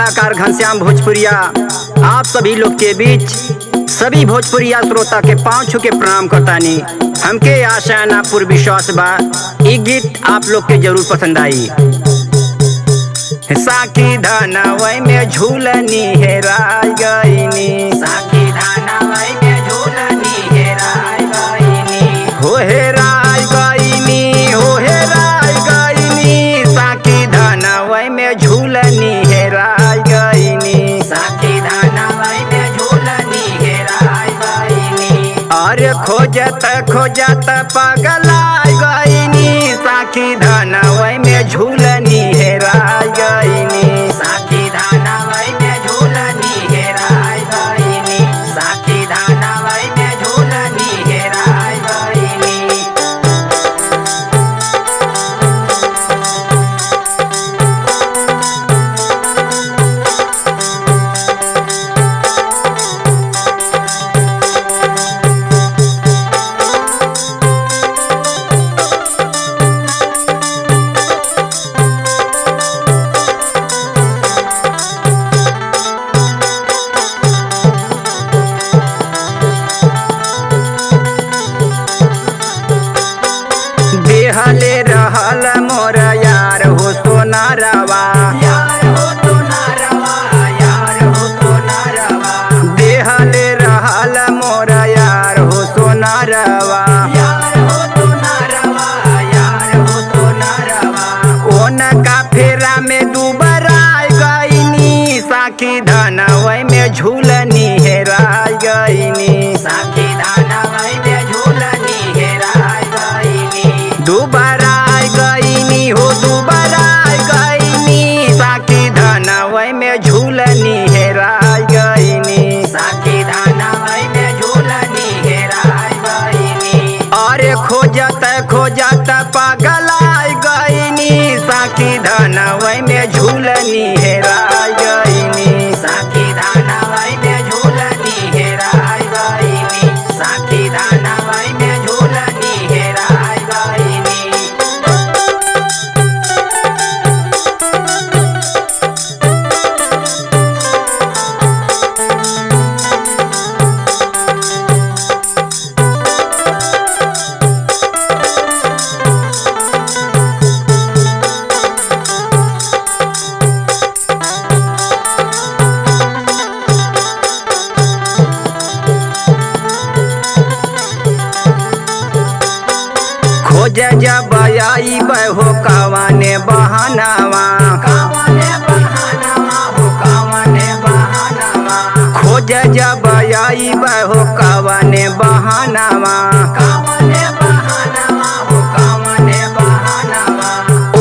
कलाकार घनश्याम भोजपुरिया आप सभी लोग के बीच सभी भोजपुरिया श्रोता के पांव छू के प्रणाम करतानी। हमके आशा ना पूर्ण विश्वास बा ई गीत आप लोग के जरूर पसंद आई। साखी धनवई में झूलनी हेराय गईनी, साखी धनवई में झूलनी हेराय गईनी, हो हेराय गईनी, हो हेराय गईनी। साखी धनवई में झूलनी हेराय गईनी, साखी धनवई में झूलनी हेराय गईनी। अरे खोजत खोजत पगलाय गईनी, साखी धनवई में झूलनी हेराय गईनी, साखी धनवई में झूलनी हेराय गईनी, साखी धनवई में झूलनी हेराय गईनी। देहले रहल मोर यार हो सोनारवा, यार हो सोनारवा, यार हो सोनारवा। देहले रहल मोर यार हो सोनारवा, यार हो सोनारवा, यार हो सोनारवा। ओनका फेरा में दुबराय गईनी, साखी धनवई में झूलनी हेराय गईनी, साखी धनवई में झूलनी हेराय गईनी। दुबराय गईनी हो दुबराय गईनी, साखी धनवई में झूलनी हेराय गईनी, साखी धनवई में झूलनी हेराय गईनी। अरे खोजत खोजत पगलाय गईनी, साखी धनवई में झूलनी हेराय गईनी, साखी धनवई में झूलनी हेराय गईनी, साखी धनवई में झूलनी हेराय गईनी। खोज जब आई हो कावने बहानावा, कावने बहानावा हो कावने बहानावा। खोज जब आई हो कावने बहानावा, कावने बहानावा हो कावने बहानावा।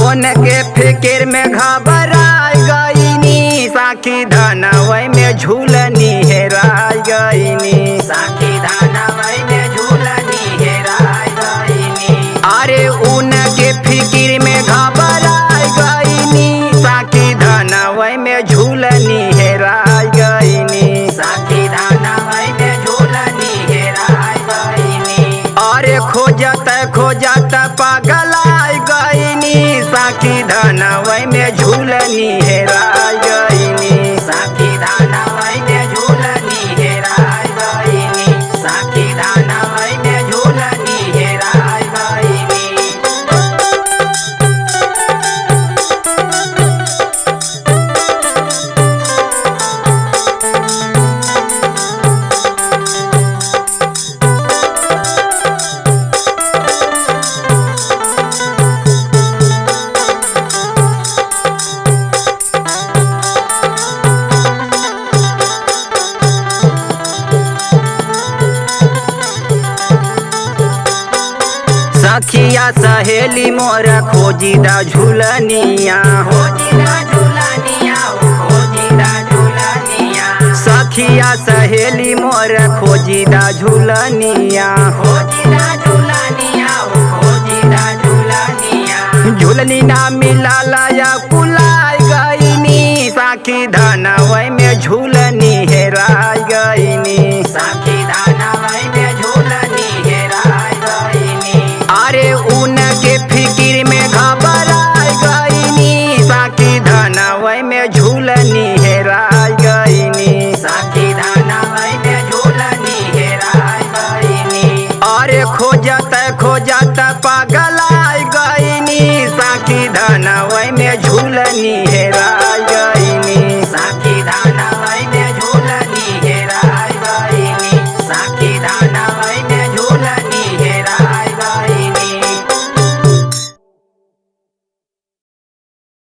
ओनके फिकिर में घबराय गईनी, साखी धनवई में झूलनी हेराय गईनी, साखी धनवई में झूलनी हेराय गईनी। अरे उनके फिकिर में घबराय गईनी, साखी धनवई में झूलनी हेराय गईनी, साखी धनवई में झूलनी हेराय गईनी। अरे खोजत खोजत पगलाय गईनी, साखी धनवई में झूलनी हेराय गईनी, साखी धनवई में झूलनी हेराय गईनी, साखी धनवई में झूलनी हेराय गईनी। सखिया सहेली मोर खोजिदा झूलनिया, खोजिदा झूलनिया, खोजिदा झूलनिया। सखिया सहेली मोर खोजिदा झूलनिया, खोजिदा झूलनिया, खोजिदा झूलनिया। झूलनी ना मिलाला या कुलाय गईनी, साखी धनवई में झूलनी हेराय गईनी, साखी धनवई में झूलनी हेराय गईनी। अरे उनके फिकिर में घबराय गईनी, साखी धनवई में झूलनी है त पगलाई गईनी, साखी धनवै में झूलनी हेरा।